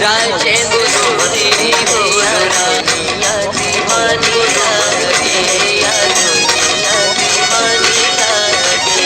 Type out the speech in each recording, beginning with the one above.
રાજે ગુરુ તેરી દયાની અભિમાની લાગે, અભિમાની લાગે।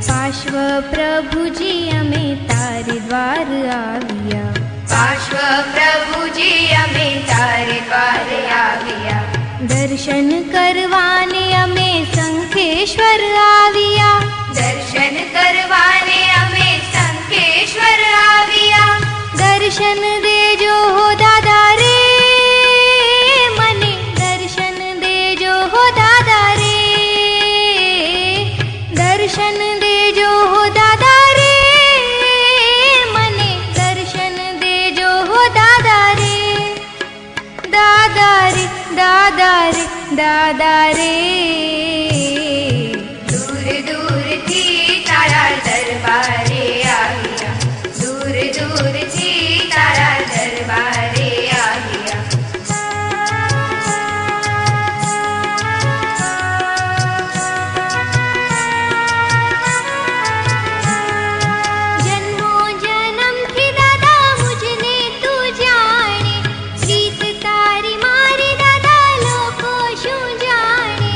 पार्श्व प्रभुजी अमे तारे द्वार आविया, पार्श्व प्रभुजी अमे तारे द्वार आविया। दर्शन करवाने अमे शंखेश्वर आविया, दर्शन करवाने अमे शंखेश्वर आविया। दर्शन देजो हो दादा रे, मने दर्शन देजो हो दादा रे, दर्शन देजो हो दादा रे, मने दर्शन देजो हो दादा रे, दादा रे दादा रे दादा रे। दूर दूर थी तारा दरबारे आविया, दूर दूर थी तारा दरबारे आविया। जन्मो जन्म की दादा मुझने तू जाने, प्रीत तारी मारी दादा लोको शू जाने।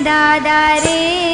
દાદા રે